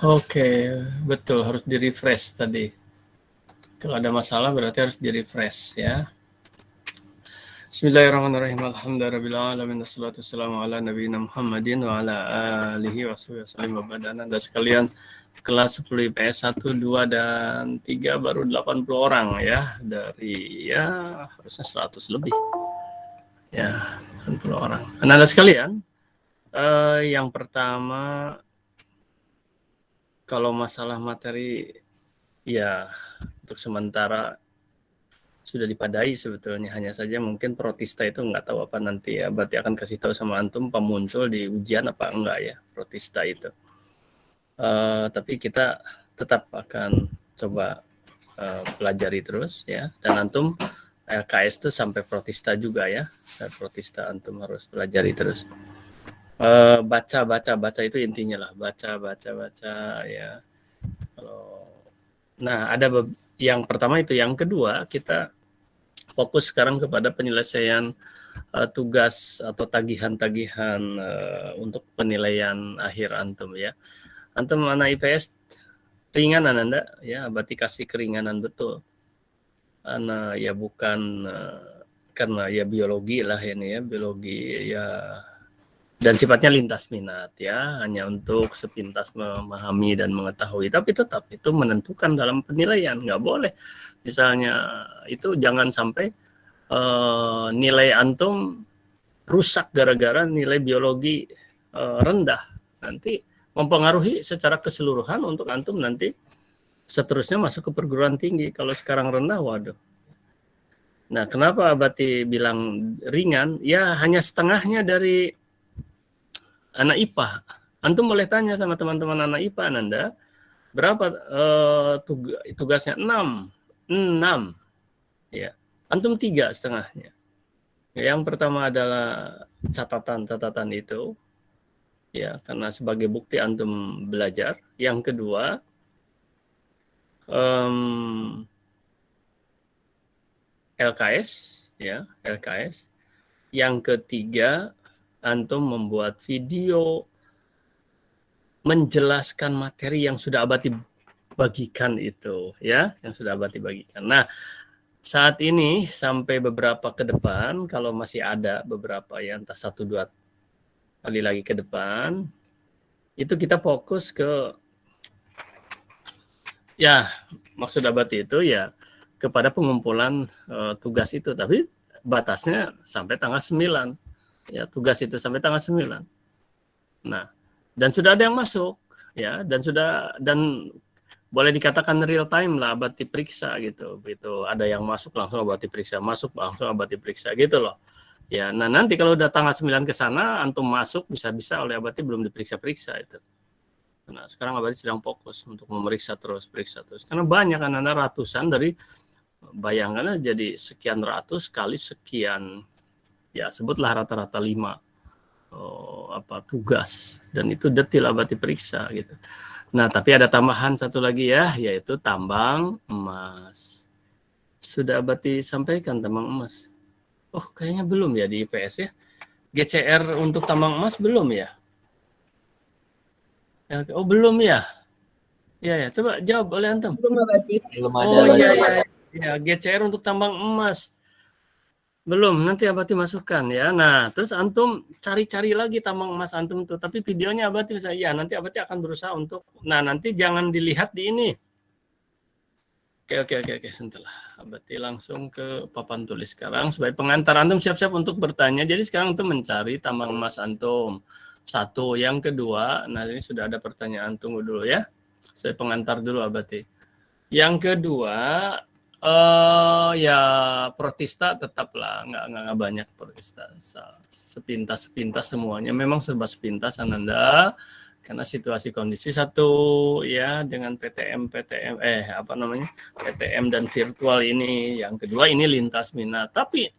Oke, betul harus di-refresh tadi. Kalau ada masalah berarti harus di-refresh ya. Bismillahirrahmanirrahim. Alhamdulillahirabbil wassalatu wassalamu ala nabiyina Muhammadin wa ala alihi wasallam wa ba'd. Anda sekalian kelas 10 IPS 1, 2 dan 3 baru 80 orang ya dari ya harusnya 100 lebih. Ya, 80 orang. Anda sekalian, yang pertama kalau masalah materi ya untuk sementara sudah dipadai sebetulnya, hanya saja mungkin protista itu nggak tahu apa nanti ya, berarti akan kasih tahu sama antum muncul di ujian apa enggak ya protista itu. Tapi kita tetap akan coba pelajari terus ya, dan antum KS itu sampai protista juga ya, protista antum harus pelajari terus. Baca itu intinya lah, baca ya. Nah, ada yang pertama itu, yang kedua kita fokus sekarang kepada penyelesaian tugas atau tagihan-tagihan untuk penilaian akhir antum ya. Antum anak IPS ringanan Anda ya, berarti kasih keringanan betul. Anak ya bukan karena ya biologi lah ini ya, biologi ya, dan sifatnya lintas minat ya, hanya untuk sepintas memahami dan mengetahui, tapi tetap itu menentukan dalam penilaian. Nggak boleh misalnya itu, jangan sampai nilai antum rusak gara-gara nilai biologi rendah, nanti mempengaruhi secara keseluruhan untuk antum nanti seterusnya masuk ke perguruan tinggi. Kalau sekarang rendah, waduh. Nah, kenapa Abati bilang ringan? Ya hanya setengahnya dari anak IPA. Antum boleh tanya sama teman-teman anak IPA Anda, berapa tugasnya? 6 ya. Antum 3,5-nya. Yang pertama adalah catatan itu ya, karena sebagai bukti antum belajar. Yang kedua LKS ya, LKS. Yang ketiga antum membuat video menjelaskan materi yang sudah Abati bagikan itu ya, yang sudah Abati bagikan. Nah, saat ini sampai beberapa ke depan, kalau masih ada beberapa ya, entah 1-2 kali lagi ke depan, itu kita fokus ke ya, maksud Abati itu ya kepada pengumpulan tugas itu, tapi batasnya sampai tanggal 9 ya, tugas itu sampai tanggal 9. Nah, dan sudah ada yang masuk ya, dan boleh dikatakan real time lah, Abati periksa gitu. Begitu ada yang masuk langsung Abati periksa, masuk langsung Abati periksa gitu loh. Ya, nah nanti kalau udah tanggal 9 ke sana antum masuk, bisa-bisa oleh Abati belum diperiksa-periksa itu. Nah, sekarang Abati sedang fokus untuk memeriksa terus, periksa terus. Karena banyak kan, ada ratusan dari, bayangkan jadi sekian ratus kali sekian, ya sebutlah rata-rata 5 tugas, dan itu detail Abati periksa gitu. Nah, tapi ada tambahan satu lagi ya, yaitu tambang emas. Sudah Abati sampaikan tambang emas? Oh, kayaknya belum ya di IPS ya. GCR untuk tambang emas belum ya? Oh, belum ya? Ya, coba jawab oleh antum. Belum Abati. Belum ada. Oh iya. Ya, GCR untuk tambang emas. Belum, nanti Abati masukkan ya. Nah, terus antum cari-cari lagi tambang emas antum itu, tapi videonya Abati bisa ya, nanti Abati akan berusaha untuk, nah nanti jangan dilihat di ini. Oke, sebentar. Abati langsung ke papan tulis sekarang sebagai pengantar. Antum siap-siap untuk bertanya. Jadi sekarang antum mencari tambang emas antum. Satu, yang kedua, nah ini sudah ada pertanyaan, tunggu dulu ya. Saya pengantar dulu Abati. Yang kedua, ya protista tetaplah nggak banyak protista, sepintas semuanya, memang serba sepintas Ananda, karena situasi kondisi satu ya dengan PTM dan virtual ini. Yang kedua ini lintas minat, tapi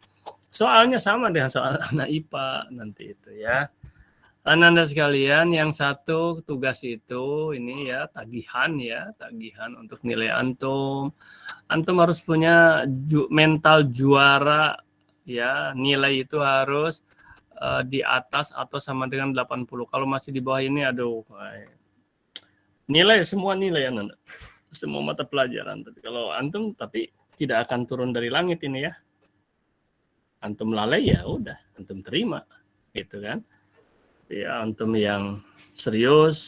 soalnya sama dengan soal anak IPA nanti itu ya. Ananda sekalian, yang satu tugas itu ini ya tagihan untuk nilai antum. Antum harus punya mental juara ya, nilai itu harus di atas atau sama dengan 80. Kalau masih di bawah ini, aduh, Nilai, semua nilai Ananda. Semua mata pelajaran. Tapi kalau antum tidak akan turun dari langit ini ya. Antum lalai ya udah, antum terima. Gitu kan. Ya, antum yang serius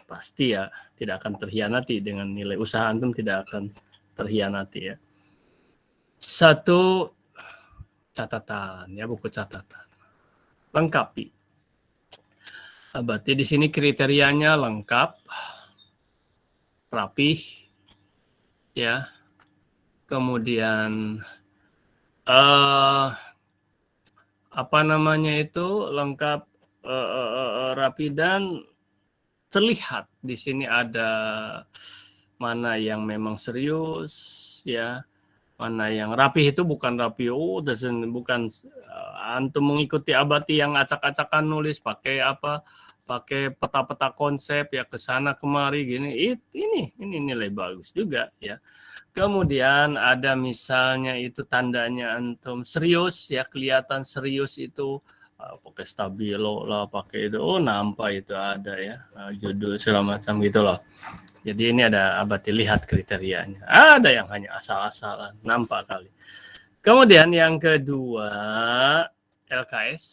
pasti ya tidak akan terhianati dengan nilai usaha antum, tidak akan terhianati ya. Satu catatan ya, buku catatan. Lengkapi. Berarti di sini kriterianya lengkap, rapih, ya. Kemudian apa namanya itu lengkap, rapi dan terlihat di sini ada mana yang memang serius, ya. Mana yang rapi itu bukan rapi, bukan antum mengikuti Abati yang acak-acakan nulis pakai apa, pakai peta-peta konsep ya ke sana kemari gini. Ini nilai bagus juga ya. Kemudian ada misalnya itu tandanya antum serius ya, kelihatan serius itu pakai stabilo lah, pakai itu, nampak itu ada ya, judul segala macam gitu loh. Jadi ini ada Abati lihat kriterianya. Ada yang hanya asal-asalan, nampak kali. Kemudian yang kedua, LKS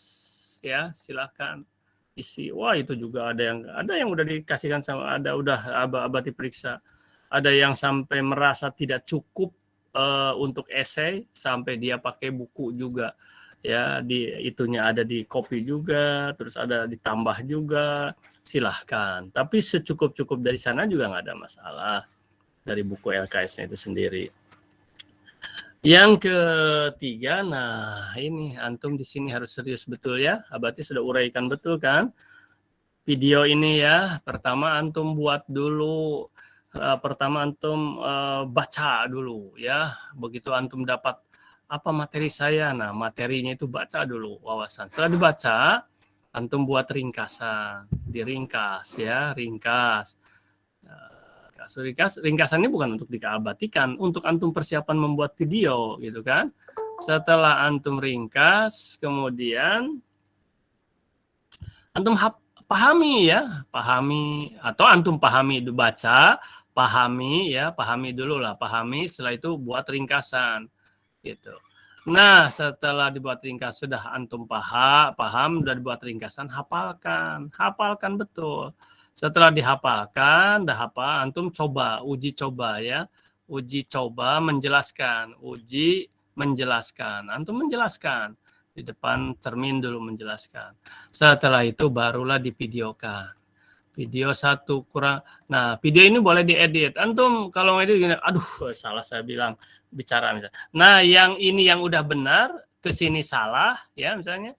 ya, silakan isi. Wah, itu juga ada yang udah dikasihkan sama, udah Abati periksa. Ada yang sampai merasa tidak cukup untuk esai, sampai dia pakai buku juga. Ya, itunya ada di copy juga, terus ada ditambah juga. Silahkan, tapi secukup-cukup dari sana juga nggak ada masalah dari buku LKS-nya itu sendiri. Yang ketiga, nah ini antum di sini harus serius betul ya. Abati sudah uraikan betul kan video ini ya. Pertama antum buat dulu, pertama antum baca dulu ya. Begitu antum dapat apa materi saya, nah materinya itu baca dulu wawasan. Setelah dibaca, antum buat ringkasan, diringkas ya, ringkas. Ringkasannya bukan untuk diabadikan, untuk antum persiapan membuat video gitu kan. Setelah antum ringkas, kemudian antum pahami ya, pahami atau antum pahami baca, pahami ya, pahami dulu lah, pahami, setelah itu buat ringkasan gitu. Nah, setelah dibuat ringkas sudah antum paham dan dibuat ringkasan, hafalkan betul. Setelah dihafalkan, antum coba, uji coba ya. Uji coba menjelaskan, antum menjelaskan di depan cermin dulu menjelaskan. Setelah itu barulah divideokan. Video satu kurang. Nah, video ini boleh diedit. Antum kalau ngedit gini, aduh, salah saya bilang bicara misalnya. Nah, yang ini yang udah benar, ke sini salah ya misalnya.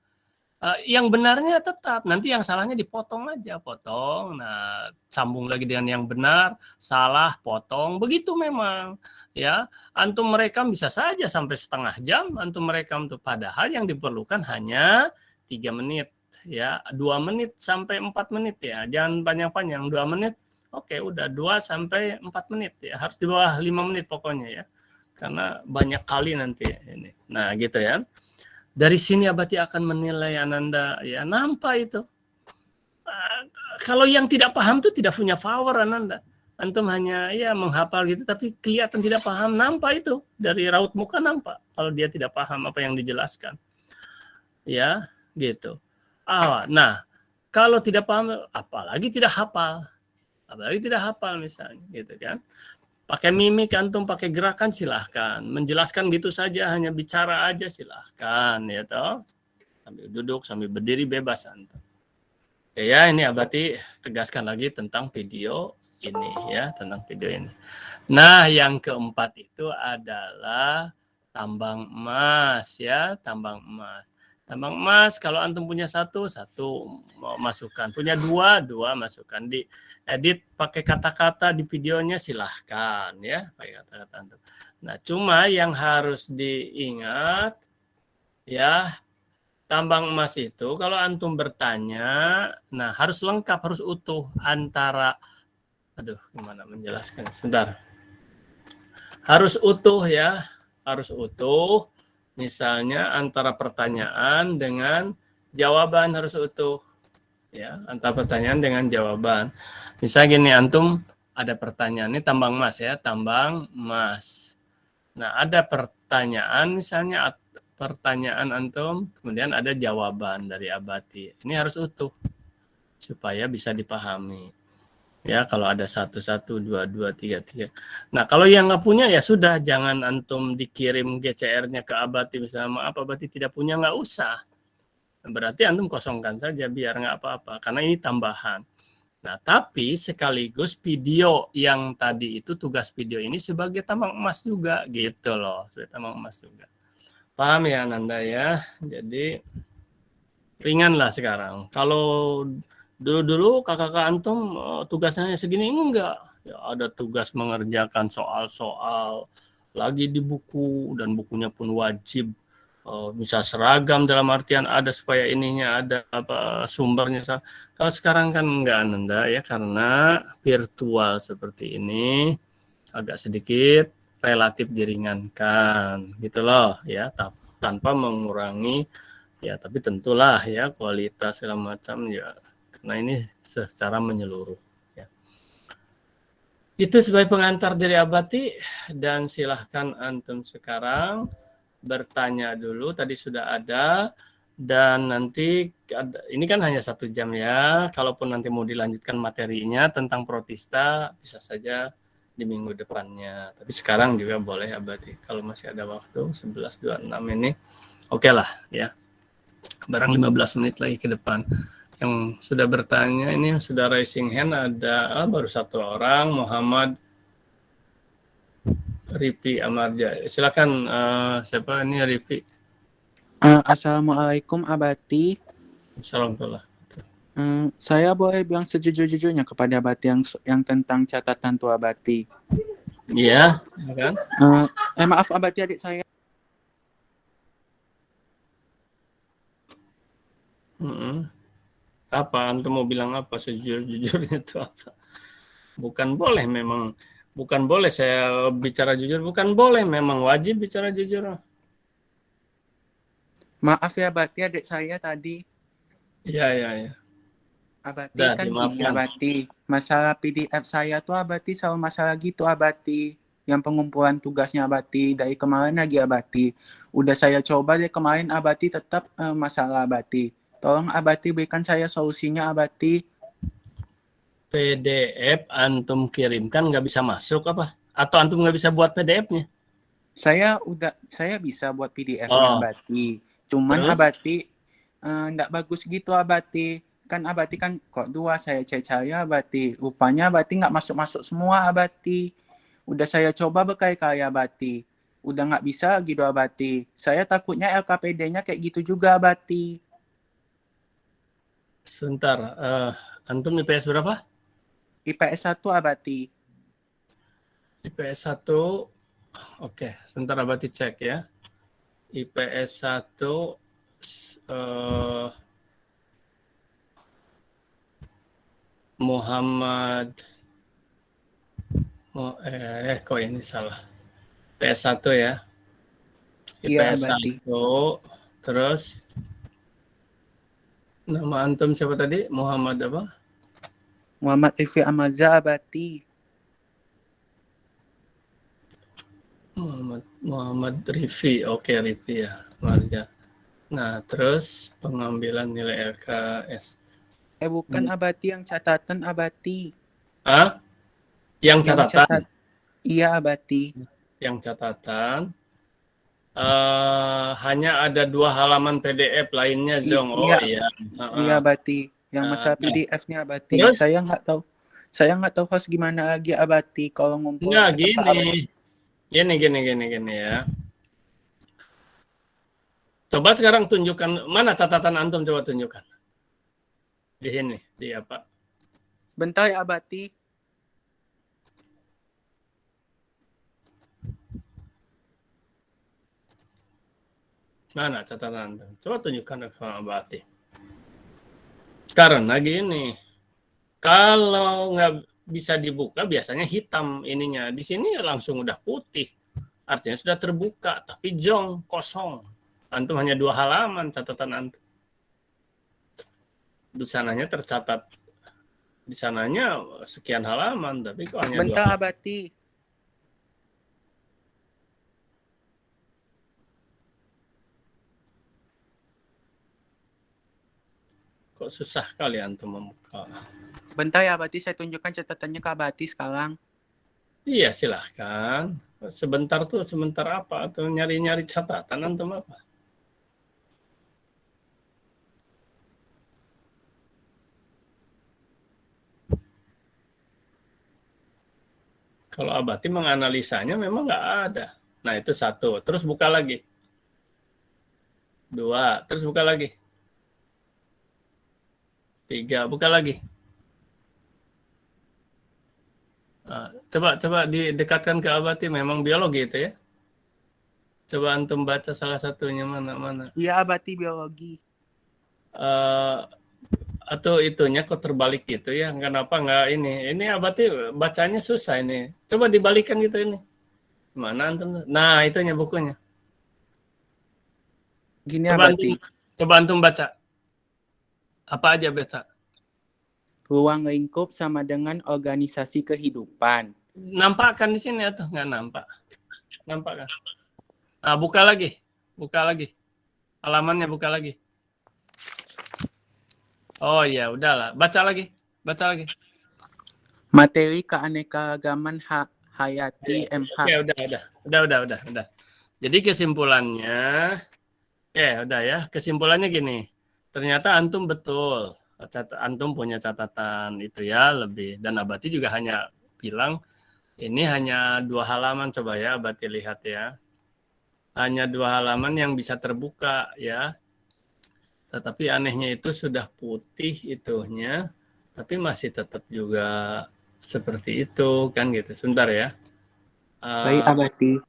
Yang benarnya tetap, nanti yang salahnya dipotong aja, potong. Nah, sambung lagi dengan yang benar, salah, potong. Begitu memang ya. Antum merekam bisa saja sampai setengah jam antum merekam tuh, padahal yang diperlukan hanya 3 menit ya, 2 menit sampai 4 menit ya. Jangan panjang-panjang, 2 menit. Oke, udah 2 sampai 4 menit ya. Harus di bawah 5 menit pokoknya ya. Karena banyak kali nanti ini. Nah, gitu ya. Dari sini Abati akan menilai Ananda ya, nampak itu. Kalau yang tidak paham itu tidak punya power Ananda. Antum hanya ya menghafal gitu tapi kelihatan tidak paham, nampak itu. Dari raut muka nampak kalau dia tidak paham apa yang dijelaskan. Ya, gitu. Nah, kalau tidak paham apalagi tidak hafal. Apalagi tidak hafal misalnya gitu kan. Pakai mimik antum, pakai gerakan silahkan. Menjelaskan gitu saja, hanya bicara aja silahkan ya toh. Sambil duduk, sambil berdiri bebas antum. Ya, ini Abati tegaskan lagi tentang video ini ya, tentang video ini. Nah, yang keempat itu adalah tambang emas ya, tambang emas. Tambang emas kalau antum punya satu masukkan, punya dua masukkan, di edit pakai kata-kata di videonya silahkan ya, pakai kata-kata antum. Nah, cuma yang harus diingat ya, tambang emas itu kalau antum bertanya, nah harus lengkap, harus utuh antara, gimana menjelaskan sebentar. Harus utuh ya, harus utuh. Misalnya antara pertanyaan dengan jawaban harus utuh. ya, antara pertanyaan dengan jawaban. Misalnya gini, antum ada pertanyaan ini tambang emas ya, tambang emas. Nah, ada pertanyaan misalnya pertanyaan antum, kemudian ada jawaban dari Abati. Ini harus utuh supaya bisa dipahami. Ya, kalau ada 1, 1, 2, 2, 3, 3. Nah, kalau yang nggak punya ya sudah, jangan antum dikirim GCR-nya ke Abati misalnya, maaf Abati tidak punya, nggak usah. Berarti antum kosongkan saja biar nggak apa-apa, karena ini tambahan. Nah, tapi sekaligus video yang tadi itu, tugas video ini sebagai tambang emas juga, gitu loh, sebagai tambang emas juga. Paham ya Nanda ya? Jadi ringan lah sekarang. Kalau dulu-dulu kakak-kakak antum tugasnya segini, enggak. Ya, ada tugas mengerjakan soal-soal lagi di buku, dan bukunya pun wajib bisa seragam, dalam artian ada supaya ininya ada apa sumbernya. Kalau sekarang kan enggak Nanda ya, karena virtual seperti ini agak sedikit relatif diringankan gitu loh ya, tanpa mengurangi ya, tapi tentulah ya kualitas segala macam ya, karena ini secara menyeluruh ya. Itu sebagai pengantar dari Abati, dan silahkan antum sekarang bertanya dulu, tadi sudah ada, dan nanti ini kan hanya 1 jam ya, kalaupun nanti mau dilanjutkan materinya tentang protista bisa saja di minggu depannya, tapi sekarang juga boleh Abati kalau masih ada waktu. 11.26 ini oke lah ya, barang 15 menit lagi ke depan. Yang sudah bertanya ini, yang sudah raising hand ada baru 1 orang, Muhammad Rifi Amarja. Silakan, siapa ini Rifi? Assalamualaikum Abati. Assalamualaikum. Saya boleh bilang sejujur-jujurnya kepada Abati yang tentang catatan tua Abati. Iya, kan? Maaf Abati, adik saya. Apa antum mau bilang apa sejujur-jujurnya itu apa? Bukan boleh memang, bukan boleh saya bicara jujur, bukan boleh, memang wajib bicara jujur. Maaf ya Abati, adik saya tadi. Iya. Abati kan gini Abati, masalah PDF saya tuh Abati selalu masalah gitu Abati. Yang pengumpulan tugasnya Abati dari kemarin lagi Abati. Udah saya coba dari kemarin Abati tetap masalah Abati. Tolong Abati berikan saya solusinya Abati. PDF antum kirimkan nggak bisa masuk apa? Atau antum nggak bisa buat PDF-nya? Saya bisa buat PDF-nya Abati. Cuman terus? Abati nggak bagus gitu Abati. Kan Abati kan kok 2 saya cari Abati. Rupanya Abati nggak masuk-masuk semua Abati. Udah saya coba berkali-kali Abati. Udah nggak bisa gitu Abati. Saya takutnya LKPD-nya kayak gitu juga Abati. Sebentar, antum IPS berapa? IPS 1 Abati. IPS 1, oke, sebentar Abati cek ya. IPS 1 Muhammad kok ini salah. IPS 1 ya. IPS Iya, 1 terus nama antum siapa tadi? Muhammad apa? Muhammad Rifi Amarja Abati. Muhammad Rifi, oke Rifi ya, Marja. Nah, terus pengambilan nilai LKS. Bukan Abati, yang catatan Abati. Yang catatan? Iya Abati. Yang catatan hanya ada 2 halaman PDF, lainnya Zong. Iya. Iya Abati. Yang masalah PDF-nya Abati. Terus? Saya nggak tahu harus gimana lagi Abati kalau ngumpul. Nggak, gini ya. Coba sekarang tunjukkan, mana catatan antum, coba tunjukkan. Di sini, di apa? Bentar ya Abati. Mana catatan antum? Coba tunjukkan ke Abati. Karena gini, kalau nggak bisa dibuka biasanya hitam ininya. Di sini langsung udah putih. Artinya sudah terbuka, tapi jong, kosong. Antum hanya 2 halaman catatan antum. di sananya tercatat, di sananya sekian halaman, tapi kok hanya bentar Abati. Kok susah kali antum membuka. Bentar ya Abati, saya tunjukkan catatannya ke Abati sekarang. Iya silahkan. Sebentar tuh, sebentar apa? Atau nyari-nyari catatan antum apa? Kalau Abati menganalisanya memang nggak ada. Nah itu satu. Terus buka lagi. Dua. Terus buka lagi. Tiga. Buka lagi. Nah, coba didekatkan ke Abati. Memang biologi itu ya. Coba antum baca salah satunya mana. Iya Abati, biologi. Atau itunya kok terbalik gitu ya? Kenapa nggak ini? Ini Abati bacanya susah ini. Coba dibalikan gitu ini. Mana antum? Nah, itunya bukunya. Gini Abati. Coba antum baca. Apa aja baca? Ruang lingkup sama dengan organisasi kehidupan. Nampak kan di sini atau nggak nampak? Nampak kan? Nah, buka lagi. Halamannya buka lagi. Oh iya, udahlah. Baca lagi. Materi keanekaragaman hayati MH. Oke, udah. Jadi kesimpulannya, udah ya. Kesimpulannya gini. Ternyata antum betul. Antum punya catatan itu ya lebih. Dan Abati juga hanya bilang ini hanya 2 halaman, coba ya Abati lihat ya. Hanya 2 halaman yang bisa terbuka ya. Tetapi anehnya itu sudah putih itunya, tapi masih tetap juga seperti itu kan gitu. Sebentar ya. Baik Abati.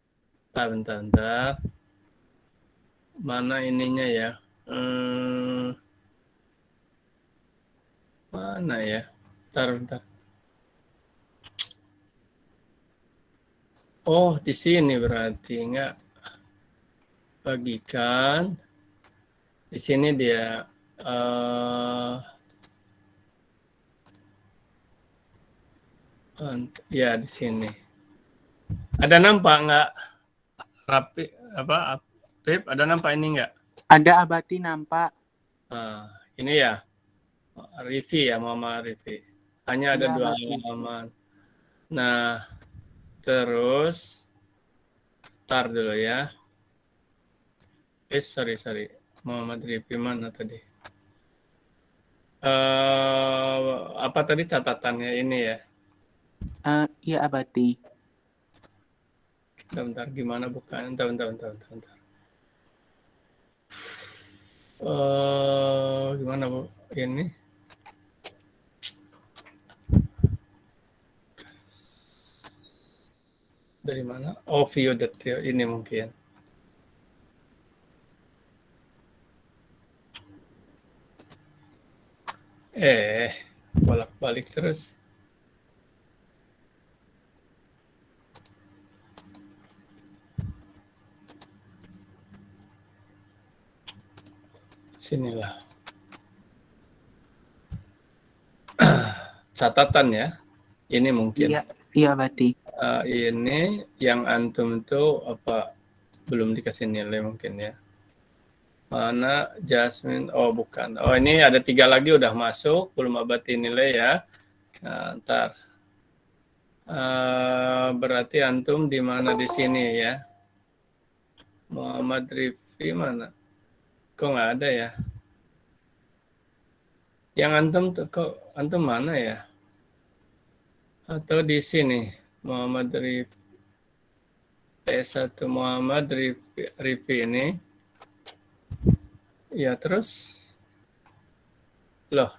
Bentar. Mana ininya ya? Mana ya? Bentar. Oh, di sini berarti enggak bagikan. Di sini dia ya di sini. Ada nampak enggak? Rapi apa? Pip, ada nampak ini enggak? Ada Abati nampak. Ini ya. Rivi ya, Mama Rivi. Hanya ada Ya, 2 halaman. Nah, terus tar dulu ya. Sorry. Muhammad Rifi mana tadi? Apa tadi catatannya ini ya? Iya Abati. Bentar, gimana bukan? Bentar. Gimana bu? Ini? Dari mana? Oh, view detail ini mungkin. Bolak-balik terus. Sinilah. Catatan ya. Ini mungkin. Iya Abati. Ini yang antum tuh apa belum dikasih nilai mungkin ya. Mana Jasmine? Oh bukan. Oh ini ada 3 lagi udah masuk, belum Abati nilai ya. Nah, ntar. Berarti antum di mana di sini ya? Muhammad Rifi mana? Kok nggak ada ya? Yang antum tuh kok antum mana ya? Atau di sini Muhammad Rifi T1 Muhammad Rifi ini. Ya terus loh.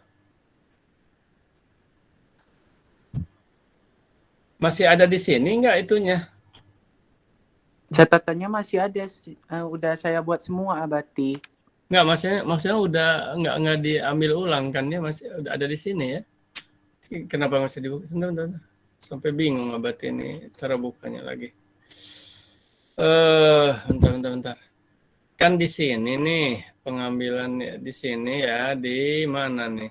Masih ada di sini nggak itunya? Catatannya masih ada. Udah saya buat semua Abati. Nggak, maksudnya udah nggak diambil ulang kan ya, masih udah ada di sini ya. Kenapa masih dibuka? Bentar. Sampai bingung Abati ini cara bukanya lagi. Bentar. Kan di sini nih pengambilan di sini ya, di mana nih?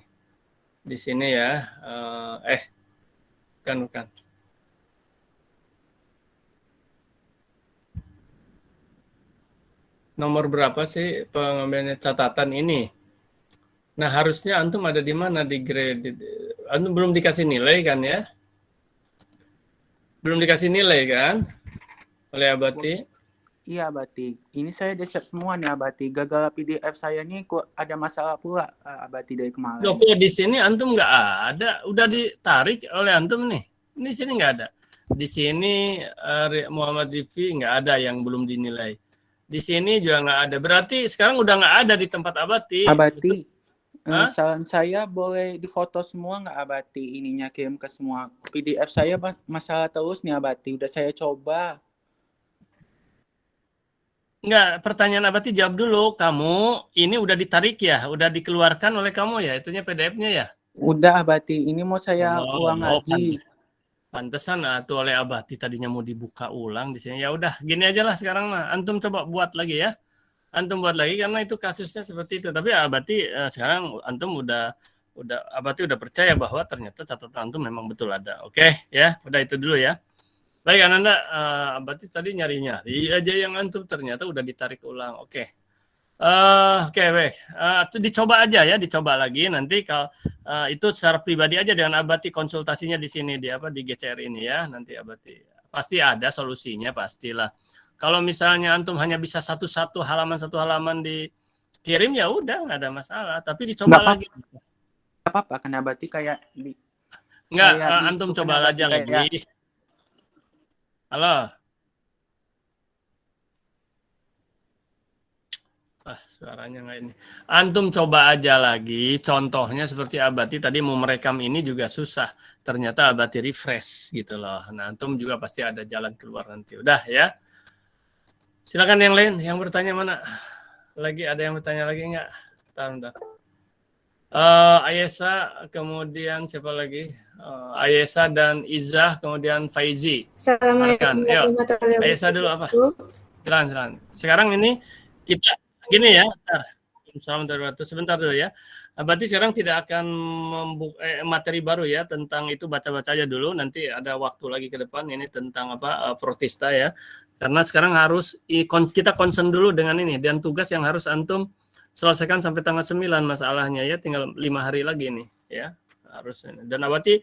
di sini ya. Bukan. Nomor berapa sih pengambilannya catatan ini? Nah, harusnya antum ada di mana di grade? Antum belum dikasih nilai kan ya? Belum dikasih nilai kan oleh Abati? Iya Abati, ini saya udah semua nih Abati. Gagal PDF saya nih kok ada masalah pula Abati dari Loh, kemarin. kok di sini antum nggak ada? Udah ditarik oleh antum nih. Ini sini nggak ada. Di sini Muhammad Rifi nggak ada yang belum dinilai. Di sini juga nggak ada. Berarti sekarang udah nggak ada di tempat Abati. Abati, Hah? saran saya boleh difoto semua nggak Abati? Ininya kirim ke semua. PDF saya masalah terus nih Abati. Udah saya coba. Enggak, pertanyaan Abati jawab dulu. Kamu ini udah ditarik ya? Udah dikeluarkan oleh kamu ya? Itunya PDF-nya ya? Udah Abati, ini mau saya ulang lagi. Pantesan tuh oleh Abati tadinya mau dibuka ulang di sini. Ya udah, gini aja lah sekarang mah. Antum coba buat lagi ya. Antum buat lagi karena itu kasusnya seperti itu. Tapi Abati sekarang antum udah Abati udah percaya bahwa ternyata catatan antum memang betul ada. Oke, ya. Udah itu dulu ya. Baik, Ananda, Abati tadi nyari-nyari aja yang antum ternyata udah ditarik ulang. Oke. Oke, baik. Itu dicoba aja ya, dicoba lagi. Nanti kalau itu secara pribadi aja dengan Abati konsultasinya di sini di GCR ini ya. Nanti Abati pasti ada solusinya pastilah. Kalau misalnya antum hanya bisa satu halaman dikirim ya udah nggak ada masalah. Tapi dicoba lagi. Nggak apa-apa, kan Abati kayak Nggak, antum coba aja lagi. Halo. Suaranya nggak ini. Antum coba aja lagi. Contohnya seperti Abati tadi mau merekam ini juga susah. Ternyata Abati refresh gitu loh. Nah, antum juga pasti ada jalan keluar nanti. Udah ya. Silakan yang lain. Yang bertanya mana? Lagi ada yang bertanya lagi nggak? Bentar. Ayesa, kemudian siapa lagi? Ayesa dan Izah, kemudian Faizi. Assalamualaikum warahmatullahi wabarakatuh. Ayesa dulu apa? Silakan. Sekarang ini kita gini ya, sebentar dulu ya. Berarti sekarang tidak akan membuka materi baru ya tentang itu, baca-baca aja dulu. Nanti ada waktu lagi ke depan ini tentang protista ya. Karena sekarang harus kita concern dulu dengan ini dan tugas yang harus antum selesaikan sampai tanggal 9 masalahnya ya, tinggal 5 hari lagi nih ya. Harus ini. Dan Abati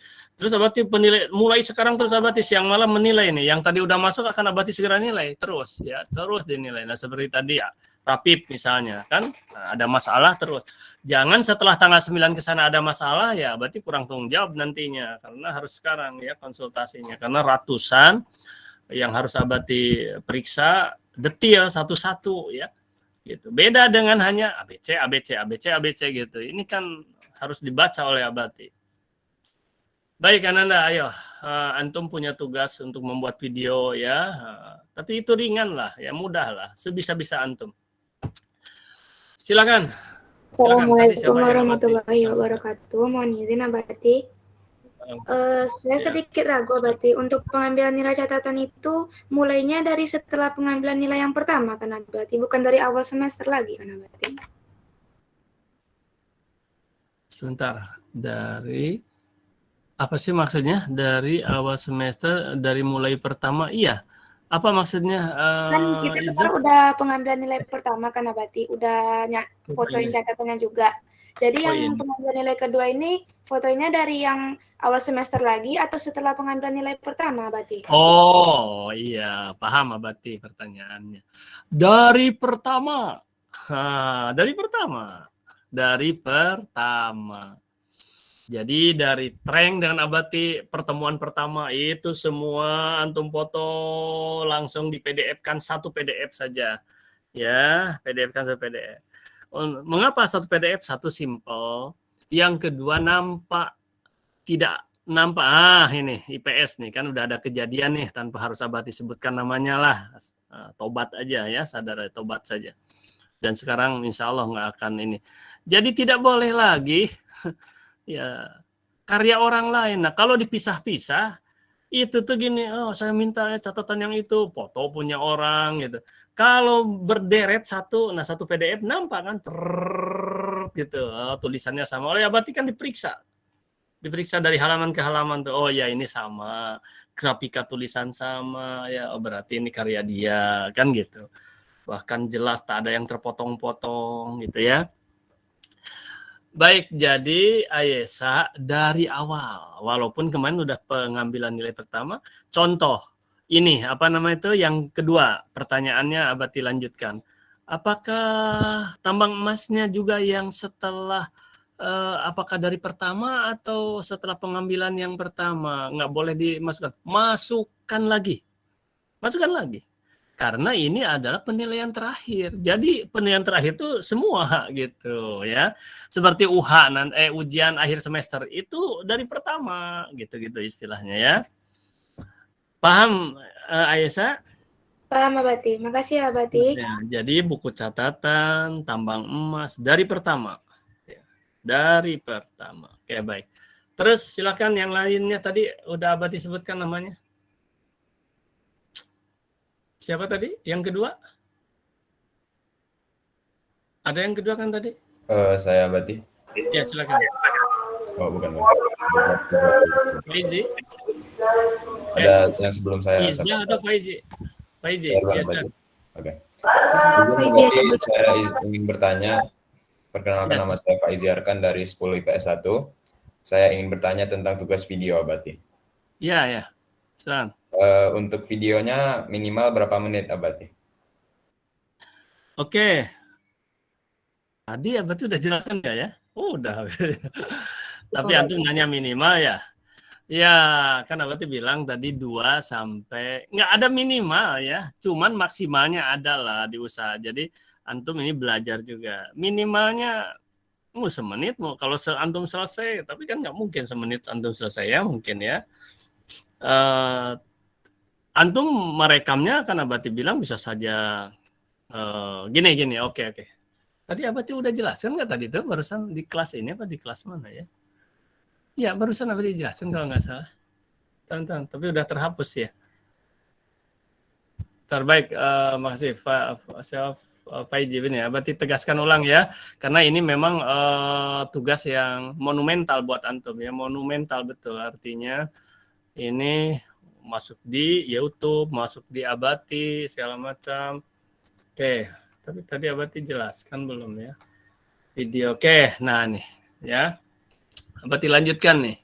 penilai mulai sekarang terus Abati siang malam menilai nih. Yang tadi udah masuk akan Abati segera nilai terus ya, terus dinilai. Nah, seperti tadi ya, Rapip misalnya kan ada masalah terus. Jangan setelah tanggal 9 ke sana ada masalah ya, berarti kurang tanggung jawab nantinya karena harus sekarang ya konsultasinya karena ratusan yang harus Abati periksa detail satu-satu ya. Gitu. Beda dengan hanya ABC gitu. Ini kan harus dibaca oleh Abati. Baik, Ananda, ayo. Antum punya tugas untuk membuat video ya. Tapi itu ringan lah, ya mudah lah. Sebisa-bisa antum. Silakan. Assalamualaikum warahmatullahi wabarakatuh. Mohon izin Abati. Saya sedikit ragu Abati. Untuk pengambilan nilai catatan itu mulainya dari setelah pengambilan nilai yang pertama kan Abati, bukan dari awal semester lagi kan Abati? Sebentar, dari apa sih maksudnya dari awal semester, dari mulai pertama? Iya. Apa maksudnya? Kan kita kan udah pengambilan nilai pertama kan Abati, udah fotoin catatannya juga. Jadi yang pengambilan nilai kedua ini fotonya dari yang awal semester lagi atau setelah pengambilan nilai pertama Abati? Oh iya, paham Abati pertanyaannya. Dari pertama. Dari pertama. Jadi dari Treng dengan Abati pertemuan pertama itu semua antum foto langsung di PDF-kan satu PDF saja. Ya, PDF-kan satu PDF. Mengapa satu PDF? Satu simple. Yang kedua tidak nampak. Ini IPS nih kan udah ada kejadian nih tanpa harus Abati sebutkan namanya lah. Tobat aja ya, sadar tobat saja. Dan sekarang insya Allah nggak akan ini. Jadi tidak boleh lagi ya karya orang lain. Nah, kalau dipisah-pisah itu tuh gini, oh saya minta catatan yang itu, foto punya orang gitu. Kalau berderet satu PDF nampak kan gitu. Tulisannya sama oleh Abati kan diperiksa. Diperiksa dari halaman ke halaman tuh. Oh ya ini sama, grafika tulisan sama ya. Oh berarti ini karya dia kan gitu. Bahkan jelas tak ada yang terpotong-potong gitu ya. Baik, jadi Ayesa dari awal, walaupun kemarin udah pengambilan nilai pertama, contoh ini apa namanya itu yang kedua pertanyaannya Abati lanjutkan. Apakah tambang emasnya juga yang setelah apakah dari pertama atau setelah pengambilan yang pertama? Nggak boleh dimasukkan. Masukkan lagi. Masukkan lagi. Karena ini adalah penilaian terakhir. Jadi penilaian terakhir itu semua gitu ya. Seperti ujian akhir semester itu dari pertama gitu-gitu istilahnya ya. Paham Ayesa? Paham Abati. Makasih Abati. Ya, jadi buku catatan tambang emas dari pertama. Ya, dari pertama. Oke, baik. Terus silakan yang lainnya tadi udah Abati sebutkan namanya. Siapa tadi? Yang kedua? Ada yang kedua kan tadi? Saya Abati. Ya, silakan. Oh, bukan. Faizi. Ada yang sebelum saya. Iya, ada Faizi. Faizi, biasa. Oke. Jadi saya ingin bertanya, perkenalkan nama saya Faizi Arkan dari 10 IPS 1. Saya ingin bertanya tentang tugas video Abati. Iya, ya. Silakan. Untuk videonya minimal berapa menit Abati? Oke. Tadi Abati udah jelaskan nggak ya? Oh, udah. Tapi antum nanya minimal ya. Ya, kan Abati bilang tadi 2 sampai nggak ada minimal ya. Cuman maksimalnya adalah diusaha. Jadi antum ini belajar juga. Minimalnya semenit mau kalau antum selesai, tapi kan nggak mungkin semenit antum selesai ya mungkin ya. Antum merekamnya kan Abati bilang bisa saja gini. Oke. Tadi Abati udah jelaskan nggak tadi itu barusan di kelas ini apa di kelas mana ya? Ya barusan Abati jelaskan kalau nggak salah. Teman-teman, tapi udah terhapus ya. Terbaik, makasih Faizi ini ya. Abati tegaskan ulang ya, karena ini memang tugas yang monumental buat antum ya, monumental betul artinya ini masuk di YouTube, masuk di Abati segala macam. Oke, tapi tadi Abati jelaskan belum ya video. Oke, nah nih ya Abati lanjutkan nih.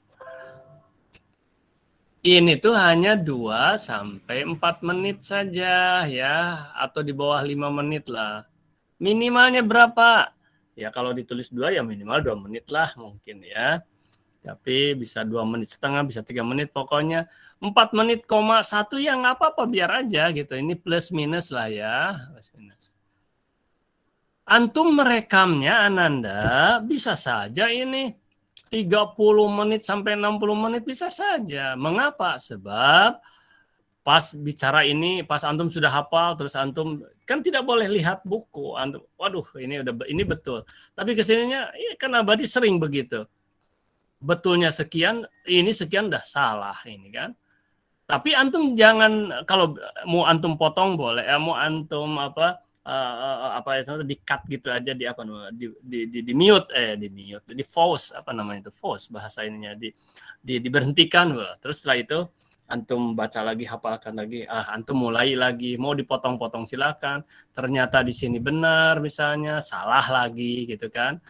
Ini tuh hanya 2 sampai 4 menit saja ya, atau di bawah 5 menit lah. Minimalnya berapa? Ya kalau ditulis 2 ya minimal 2 menit lah mungkin ya. Tapi bisa 2 menit setengah, bisa 3 menit, pokoknya 4 menit, 1 ya nggak apa-apa, biar aja gitu. Ini plus minus lah ya. Plus minus. Antum merekamnya Ananda bisa saja ini 30 menit sampai 60 menit bisa saja. Mengapa? Sebab pas bicara ini, pas antum sudah hafal, terus antum kan tidak boleh lihat buku. Antum, waduh ini betul. Tapi kesininya ya kan Abadi sering begitu. Betulnya sekian, ini sekian udah salah ini kan. Tapi antum jangan, kalau mau antum potong boleh, mau antum itu di cut gitu aja, di mute, di pause, apa namanya itu, pause bahasa ininya, diberhentikan. Terus setelah itu antum baca lagi, hafalkan lagi, antum mulai lagi, mau dipotong-potong silakan. Ternyata di sini benar misalnya, salah lagi gitu kan.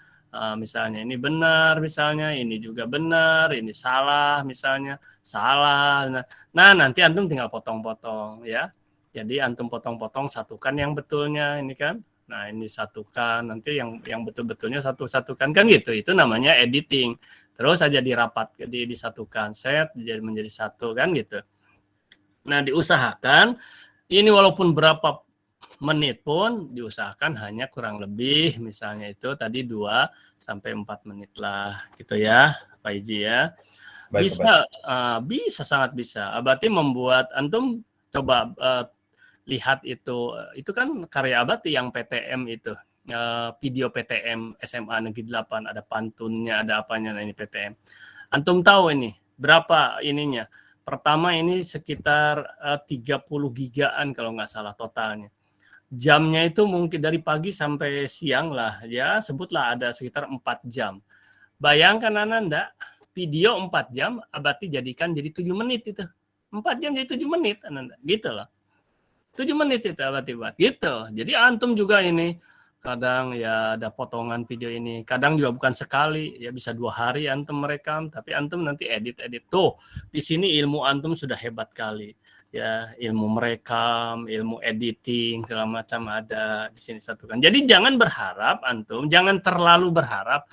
Misalnya ini benar, misalnya ini juga benar, ini salah, misalnya salah. Nah nanti antum tinggal potong-potong ya. Jadi antum potong-potong, satukan yang betulnya ini kan. Nah ini satukan, nanti yang betul-betulnya satukan kan gitu. Itu namanya editing. Terus aja disatukan, set jadi menjadi satu kan gitu. Nah diusahakan ini walaupun berapa menit pun diusahakan hanya kurang lebih misalnya itu tadi 2 sampai 4 menit lah gitu ya Pak Iji ya. Bisa sangat bisa. Abati membuat antum coba lihat itu kan karya Abati yang PTM itu, video PTM SMA Negeri 8, ada pantunnya, ada apanya. Nah ini PTM. Antum tahu ini berapa ininya? Pertama ini sekitar 30 gigaan kalau nggak salah totalnya. Jamnya itu mungkin dari pagi sampai siang lah ya, sebutlah ada sekitar 4 jam. Bayangkan Ananda video 4 jam, Abati jadikan jadi 7 menit itu. 4 jam jadi 7 menit, Ananda. Gitu loh. 7 menit itu Abati buat. Gitu. Jadi antum juga ini kadang ya ada potongan video ini. Kadang juga bukan sekali, ya bisa 2 hari antum merekam, tapi antum nanti edit-edit. Tuh, di sini ilmu antum sudah hebat kali. Ya, ilmu merekam, ilmu editing, segala macam ada di sini satukan. Jadi jangan berharap antum, jangan terlalu berharap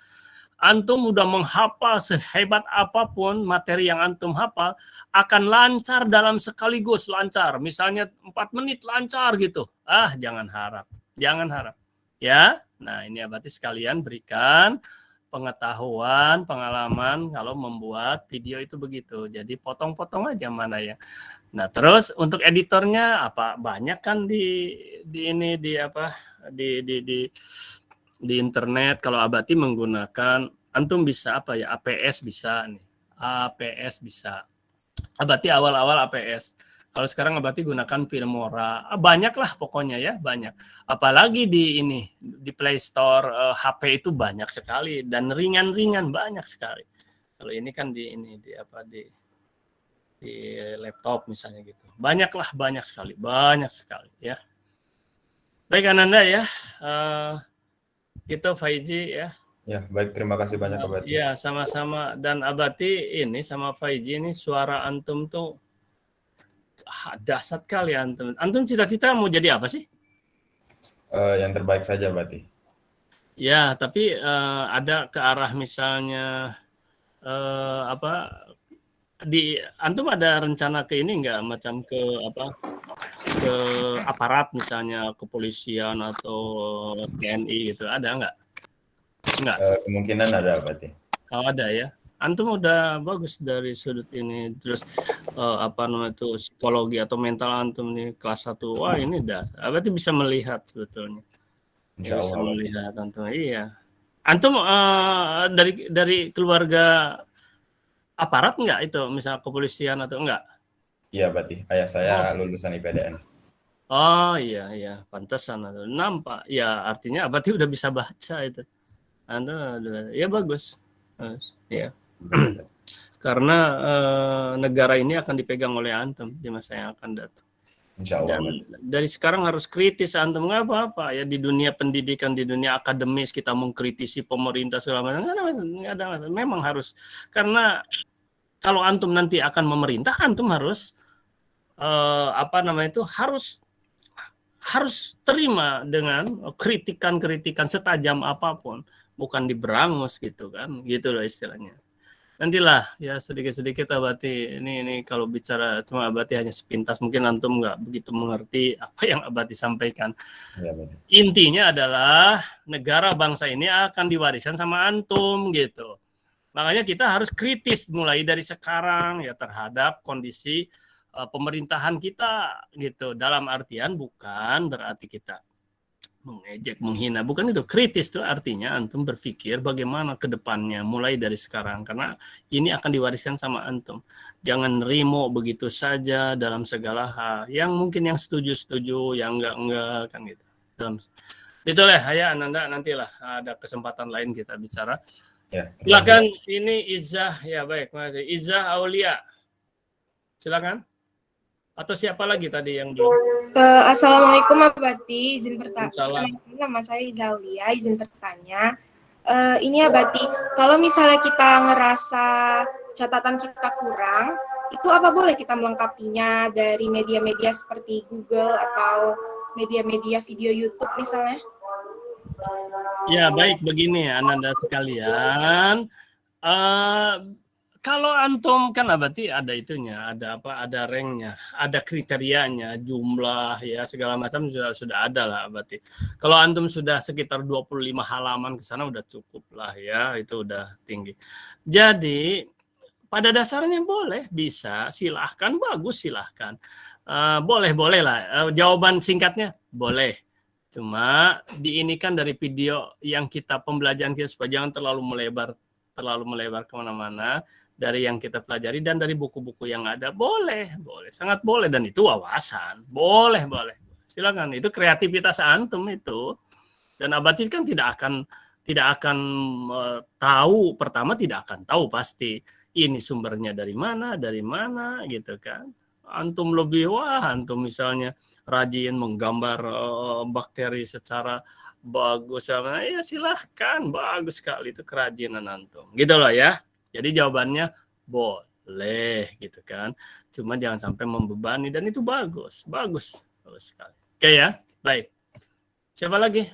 antum udah menghafal sehebat apapun materi yang antum hafal akan lancar dalam sekaligus lancar. Misalnya 4 menit lancar gitu. Jangan harap. Jangan harap. Ya. Nah, ini berarti sekalian berikan pengetahuan, pengalaman kalau membuat video itu begitu. Jadi potong-potong aja mana ya. Nah, terus untuk editornya apa? Banyak kan di internet. Kalau Abati menggunakan, antum bisa apa ya, APS bisa nih, APS bisa. Abati awal-awal APS. Kalau sekarang Abati gunakan Filmora, banyak lah pokoknya ya, banyak. Apalagi di Play Store HP itu banyak sekali dan ringan-ringan banyak sekali. Kalau ini kan di laptop misalnya gitu. Banyak sekali ya. Baik Ananda ya. Gitu Faizi ya. Ya, baik, terima kasih banyak Abati. Ya, sama-sama. Dan Abati ini sama Faizi ini suara antum tuh dahsyat kali antum. Antum cita-cita mau jadi apa sih? Yang terbaik saja Abati. Ya, tapi ada ke arah misalnya antum ada rencana ke ini enggak, macam ke aparat misalnya kepolisian atau TNI gitu, ada enggak? Enggak. Kemungkinan ada Abati. Oh, ada ya. Antum udah bagus dari sudut ini, terus psikologi atau mental antum nih kelas 1. Wah, ini dasar. Berarti bisa melihat sebetulnya. Insya Allah. Bisa melihat antum. Iya. Antum dari keluarga aparat enggak itu, misal kepolisian atau enggak? Iya, Abati. Ayah saya lulusan IPDN. Oh iya, pantesan nampak. Ya, artinya Abati udah bisa baca itu. Ya bagus. Ya. Karena negara ini akan dipegang oleh antum di masa yang akan datang. Insya Allah. Dan dari sekarang harus kritis antum, nggak apa-apa ya, di dunia pendidikan, di dunia akademis kita mengkritisi pemerintah segala macam, nggak ada. Memang harus, karena kalau antum nanti akan memerintah, antum harus harus terima dengan kritikan setajam apapun, bukan diberangus gitu kan, gitu loh istilahnya. Nantilah ya sedikit-sedikit Abati ini kalau bicara cuma Abati hanya sepintas, mungkin antum nggak begitu mengerti apa yang Abati sampaikan. Ya, intinya adalah negara bangsa ini akan diwariskan sama antum gitu. Makanya kita harus kritis mulai dari sekarang ya terhadap kondisi pemerintahan kita gitu. Dalam artian bukan berarti kita mengejek, menghina, bukan itu. Kritis itu artinya antum berpikir bagaimana ke depannya mulai dari sekarang, karena ini akan diwariskan sama antum. Jangan nerimo begitu saja dalam segala hal. Yang mungkin yang setuju, yang enggak kan gitu. Itulah ya Ananda, nantilah ada kesempatan lain kita bicara. Ya, silakan ini Izzah ya, baik, makasih. Izzah Aulia. Silakan. Atau siapa lagi tadi yang belum? Assalamualaikum Abati, izin bertanya. Nama saya Izaulia, izin bertanya. Ini Abati, kalau misalnya kita ngerasa catatan kita kurang, itu apa boleh kita melengkapinya dari media-media seperti Google atau media-media video YouTube misalnya? Ya baik, begini Ananda sekalian. Kalau antum kan Abati ada itunya, ada ranknya, ada kriterianya, jumlah ya segala macam sudah ada lah Abati. Kalau antum sudah sekitar 25 halaman ke sana udah cukup lah ya, itu udah tinggi. Jadi pada dasarnya boleh, bisa, silahkan, bagus silahkan. Boleh lah. Jawaban singkatnya boleh. Cuma diinikan dari video yang pembelajaran kita supaya jangan terlalu melebar kemana-mana. Dari yang kita pelajari dan dari buku-buku yang ada, boleh, sangat boleh, dan itu wawasan, boleh, silakan, itu kreativitas antum itu, dan Abati kan tidak akan tahu, pertama tidak akan tahu pasti, ini sumbernya dari mana gitu kan. Antum lebih, antum misalnya rajin menggambar bakteri secara bagus, ya silahkan, bagus sekali, itu kerajinan antum. Gitu loh ya. Jadi jawabannya boleh gitu kan. Cuma jangan sampai membebani, dan itu bagus sekali. Oke ya, baik. Siapa lagi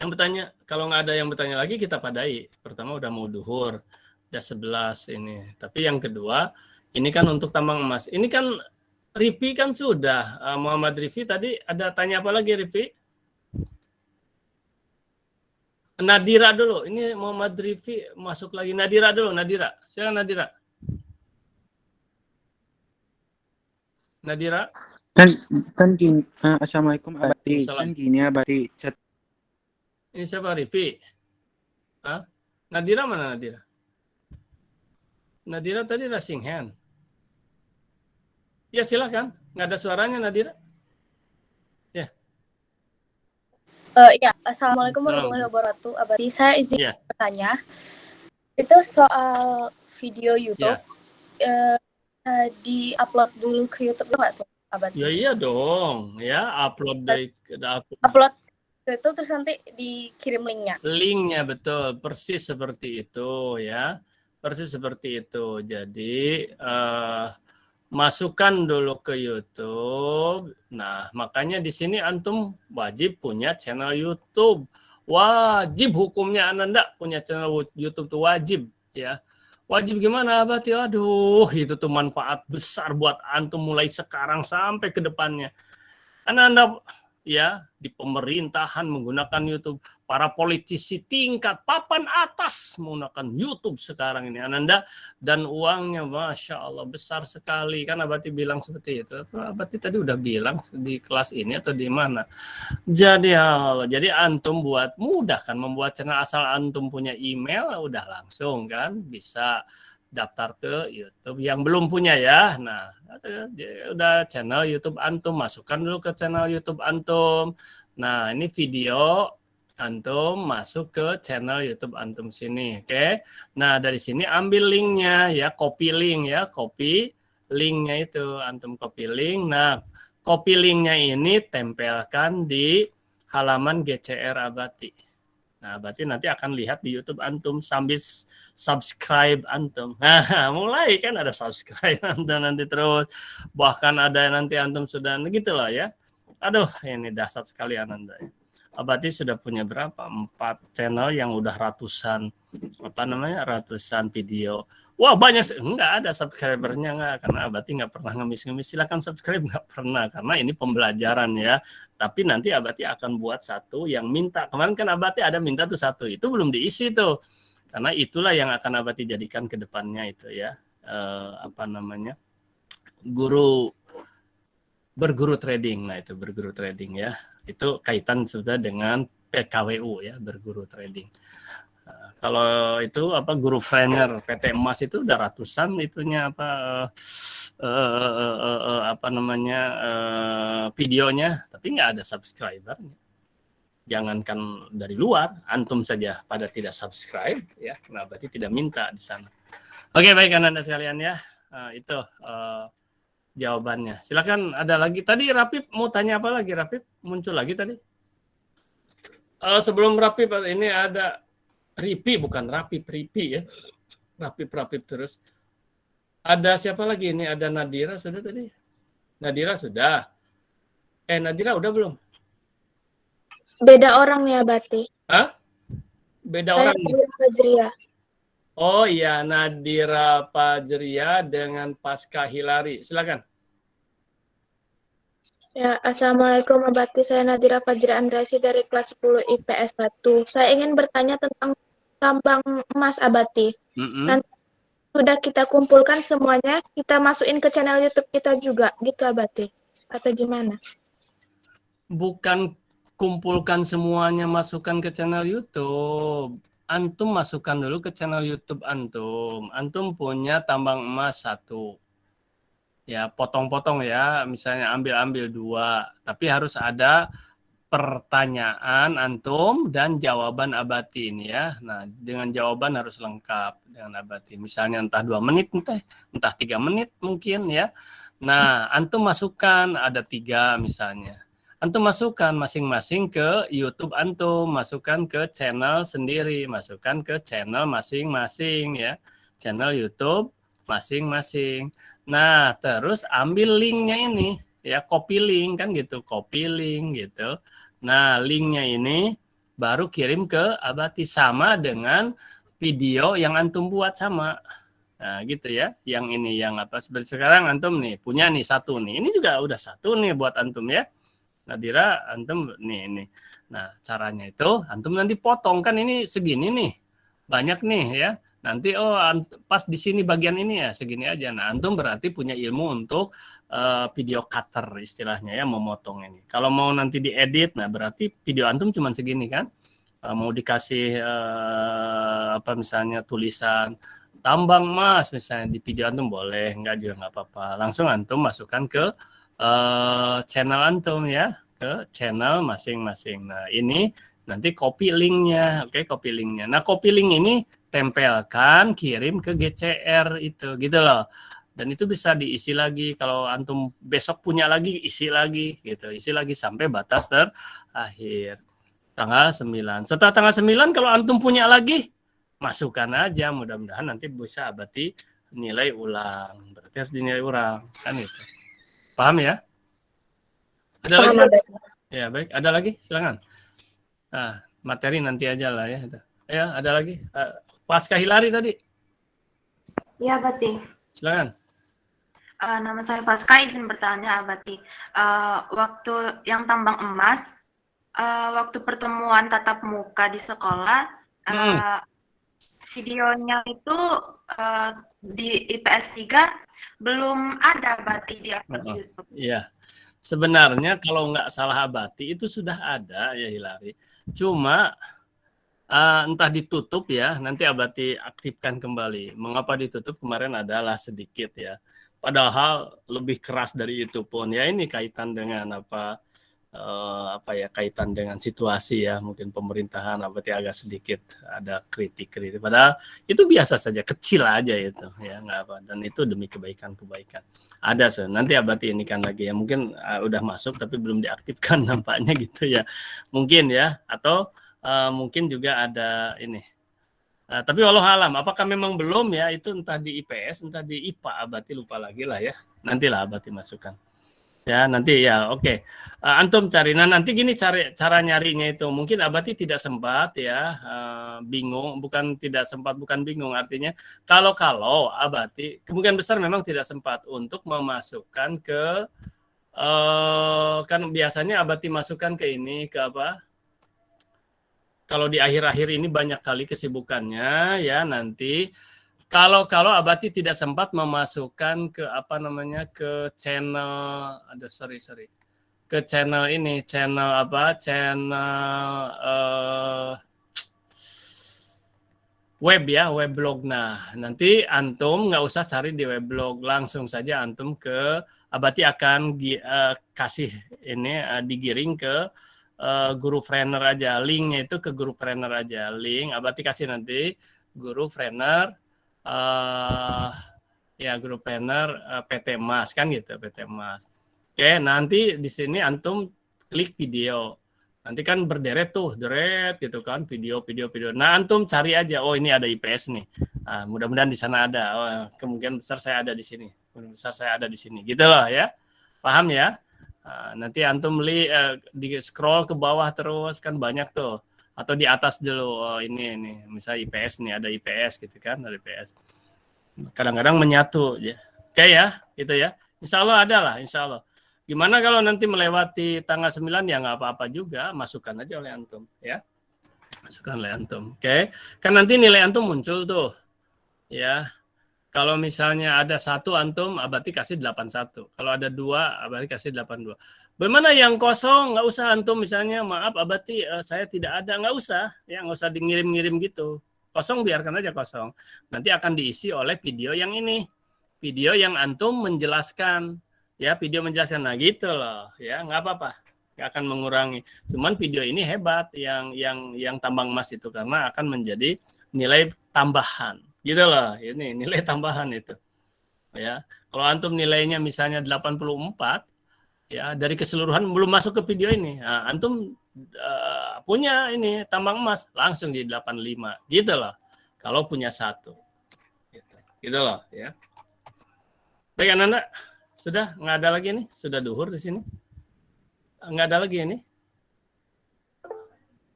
yang bertanya? Kalau nggak ada yang bertanya lagi, kita padai. Pertama udah mau duhur, udah 11 ini. Tapi yang kedua, ini kan untuk tambang emas. Ini kan Ripi kan sudah. Muhammad Rifi tadi ada tanya apa lagi, Ripi? Nadira dulu. Ini Muhammad Rifi masuk lagi. Nadira dulu, Nadira. Silakan Nadira. Nadira. Kan gini, Assalamualaikum Abati. Kan gini Abati. Ini siapa, Rifi? Nadira mana Nadira? Nadira tadi raising hand. Ya silahkan, nggak ada suaranya Nadira. Ya. Ya, Assalamualaikum warahmatullahi wabarakatuh. Abadi, saya izin bertanya. Itu soal video YouTube, di-upload dulu ke YouTube nggak tuh, Abadi? Ya iya dong, ya upload dari upload ke itu terus nanti dikirim linknya. Linknya betul, persis seperti itu ya, persis seperti itu. Jadi masukkan dulu ke YouTube. Nah, makanya di sini antum wajib punya channel YouTube. Wajib hukumnya Ananda punya channel YouTube tuh wajib ya. Wajib gimana Abati? Aduh, itu tuh manfaat besar buat antum mulai sekarang sampai ke depannya. Anda ya di pemerintahan menggunakan YouTube, para politisi tingkat papan atas menggunakan YouTube sekarang ini Ananda, dan uangnya Masya Allah besar sekali. Kan Abati bilang seperti itu. Abati tadi udah bilang di kelas ini atau di mana. Jadi antum buat mudah kan membuat channel, asal antum punya email udah langsung kan bisa daftar ke YouTube. Yang belum punya ya, nah udah channel YouTube antum, masukkan dulu ke channel YouTube antum. Nah ini video antum masuk ke channel YouTube antum sini, oke? Nah dari sini ambil linknya ya, copy linknya itu antum copy link. Nah copy linknya ini tempelkan di halaman GCR Abati. Nah, berarti nanti akan lihat di YouTube antum sambil subscribe antum. Nah, mulai kan ada subscribe antum nanti terus. Bahkan ada nanti antum sudah gitu lah ya. Aduh, ini dahsyat sekali Ananda. Abati sudah punya berapa? 4 channel yang udah ratusan video. Wah, banyak. Enggak ada subscribernya enggak, karena Abati enggak pernah ngemis-ngemis. Silakan subscribe, enggak pernah, karena ini pembelajaran ya. Tapi nanti Abati akan buat satu yang minta. Kemarin kan Abati ada minta tuh satu, itu belum diisi tuh. Karena itulah yang akan Abati jadikan ke depannya itu ya. Berguru trading. Nah, itu berguru trading ya. Itu kaitan sudah dengan PKWU ya, berguru trading. Kalau itu guru trainer PT Emas itu udah ratusan itunya videonya, tapi nggak ada subscribernya. Jangankan dari luar, antum saja pada tidak subscribe ya, nah berarti tidak minta di sana. Oke, baik Anda sekalian ya, itu jawabannya. Silakan ada lagi. Tadi Rapip mau tanya apa lagi? Rapip muncul lagi tadi. Sebelum Rapip ini ada Ripi, bukan Rapip, Ripi ya. Rapip terus. Ada siapa lagi ini? Ada Nadira sudah tadi? Nadira sudah. Nadira udah belum? Beda orang ya, Bati. Hah? Beda orang. Nadira Fajria. Oh iya, Nadira Fajria dengan Pasca Hilari. Silakan. Ya, Assalamualaikum Abati. Saya Nadira Fajria Andrasi dari kelas 10 IPS 1. Saya ingin bertanya tentang tambang emas Abati. Nanti sudah kita kumpulkan semuanya, kita masukin ke channel YouTube kita juga, gitu Abati? Atau gimana? Bukan kumpulkan semuanya masukkan ke channel YouTube. Antum masukkan dulu ke channel YouTube antum. Antum punya tambang emas 1. Ya, potong-potong ya, misalnya ambil 2, tapi harus ada pertanyaan antum dan jawaban Abati ini ya. Nah, dengan jawaban harus lengkap dengan Abati. Misalnya entah 2 menit, entah 3 menit mungkin ya. Nah, antum masukkan ada 3 misalnya. Antum masukkan masing-masing ke YouTube antum, masukkan ke channel sendiri, masukkan ke channel masing-masing ya. Channel YouTube masing-masing. Nah, terus ambil linknya ini ya, copy link kan gitu, copy link gitu. Nah, linknya ini baru kirim ke Abati sama dengan video yang antum buat sama. Nah, gitu ya. Yang ini yang apa? Seperti sekarang antum nih punya nih 1 nih. Ini juga udah 1 nih buat antum ya. Nadira antum nih ini. Nah, caranya itu antum nanti potong kan ini segini nih. Banyak nih ya. Nanti pas di sini bagian ini ya segini aja. Nah, antum berarti punya ilmu untuk video cutter istilahnya ya, memotong ini. Kalau mau nanti diedit, nah berarti video antum cuma segini kan. Mau dikasih apa misalnya tulisan tambang emas misalnya di video antum boleh, enggak juga enggak apa-apa. Langsung antum masukkan ke channel antum ya, ke channel masing-masing. Nah, ini nanti copy linknya, oke, copy linknya. Nah, copy link ini tempelkan, kirim ke GCR itu, gitu loh. Dan itu bisa diisi lagi. Kalau antum besok punya lagi, isi lagi, gitu. Isi lagi sampai batas terakhir. Tanggal 9. Setelah tanggal 9, kalau antum punya lagi, masukkan aja. Mudah-mudahan nanti bisa Abati nilai ulang. Berarti harus dinilai ulang. Kan itu. Paham ya? Ada lagi? Ya, baik. Ada lagi? Silakan. Nah, materi nanti aja lah ya. Ya, ada lagi. Pasca Hilari tadi. Ya, Abati. Silakan. Nama saya Faska, izin bertanya, Abati. Waktu yang tambang emas, waktu pertemuan tatap muka di sekolah, videonya itu di IPS 3 belum ada, Abati, di YouTube. Iya. Sebenarnya kalau nggak salah Abati itu sudah ada ya Hilari. Cuma entah ditutup ya, nanti Abati aktifkan kembali. Mengapa ditutup kemarin adalah sedikit ya. Padahal lebih keras dari itu pun ya, ini kaitan dengan apa ya, kaitan dengan situasi ya, mungkin pemerintahan Abati agak sedikit ada kritik. Padahal itu biasa saja, kecil aja itu ya, nggak apa. Dan itu demi kebaikan ada nanti Abati ini kan lagi ya, mungkin udah masuk tapi belum diaktifkan nampaknya gitu ya, mungkin ya, atau mungkin juga ada ini. Tapi walau alam, apakah memang belum ya, itu entah di IPS entah di IPA, Abati lupa lagi lah ya, nantilah Abati masukkan. Ya, nanti ya, oke. Antum cari. Nah, nanti gini cara nyarinya itu. Mungkin Abati tidak sempat ya, bingung, bukan tidak sempat, bukan bingung. Artinya kalau Abati kemungkinan besar memang tidak sempat untuk memasukkan ke kan biasanya Abati masukkan ke ini, ke apa? Kalau di akhir-akhir ini banyak kali kesibukannya ya, nanti kalau Abati tidak sempat memasukkan ke apa namanya, ke channel, ke channel ini, channel web ya, web blog. Nah, nanti antum nggak usah cari di web blog, langsung saja antum ke Abati akan kasih ini digiring ke GuruPreneur aja, linknya itu ke GuruPreneur aja, link Abati kasih nanti GuruPreneur ya, GuruPreneur PT Mas kan gitu, PT Mas. Oke, nanti di sini antum klik video, nanti kan berderet tuh, deret gitu kan, video. Nah, antum cari aja, oh ini ada IPS nih, mudah-mudahan di sana ada, kemungkinan besar saya ada di sini, gitu loh ya, paham ya? Nanti antum di scroll ke bawah terus kan banyak tuh, atau di atas dulu, ini misalnya IPS nih, ada IPS gitu kan, ada IPS. Kadang-kadang menyatu ya. Oke ya, gitu ya. Insya Allah ada lah, insya Allah. Gimana kalau nanti melewati tanggal 9 ya nggak apa-apa juga, masukkan aja oleh antum ya. Masukkan oleh antum. Oke. Kan nanti nilai antum muncul tuh. Ya. Kalau misalnya ada 1 antum, Abati kasih 81. Kalau ada 2, Abati kasih 82. Bagaimana yang kosong? Nggak usah antum misalnya, maaf Abati saya tidak ada. Nggak usah. Ya, nggak usah ngirim gitu. Kosong biarkan aja kosong. Nanti akan diisi oleh video yang ini. Video yang antum menjelaskan. Ya, video menjelaskan. Nah gitu loh. Ya, nggak apa-apa. akan mengurangi. Cuman video ini hebat yang tambang emas itu karena akan menjadi nilai tambahan. Gitu loh. Ini nilai tambahan itu. Ya. Kalau antum nilainya misalnya 84 ya, dari keseluruhan belum masuk ke video ini. Nah, antum punya ini tambang emas langsung di 85. Gitu loh. Kalau punya satu. Gitu loh ya. Baik anak-anak, sudah nggak ada lagi nih, sudah duhur di sini. Nggak ada lagi ini.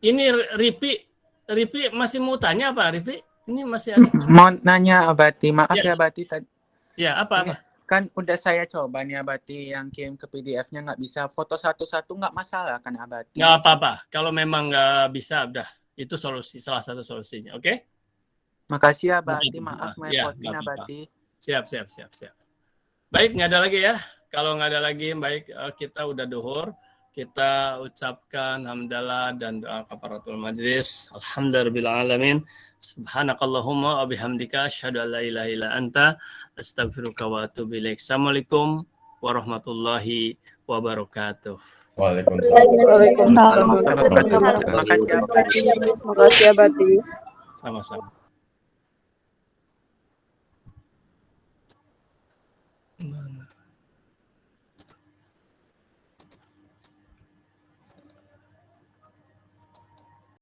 Ini Ripi masih mau tanya apa Ripi? Ini masih ada. Mau nanya Abati, maaf ya Abati tadi. Ya apa? Kan udah saya coba nih Abati yang kirim ke PDF-nya nggak bisa foto satu-satu nggak masalah kan Abati? Nggak apa-apa. Kalau memang nggak bisa, udah itu solusi salah satu solusinya. Oke? Makasih ya Abati, maaf merepotin Abati. Siap. Baik, nggak ada lagi ya. Kalau nggak ada lagi, baik kita udah duhur. Kita ucapkan hamdalah dan doa kafaratul majlis. Alhamdulillahirabbil alamin. Subhanakallahumma wa bihamdika asyhadu an la ilaha illa anta astaghfiruka wa atubu ilaik. Assalamualaikum warahmatullahi wabarakatuh. Waalaikumsalam. Makasih Abati. Sama-sama.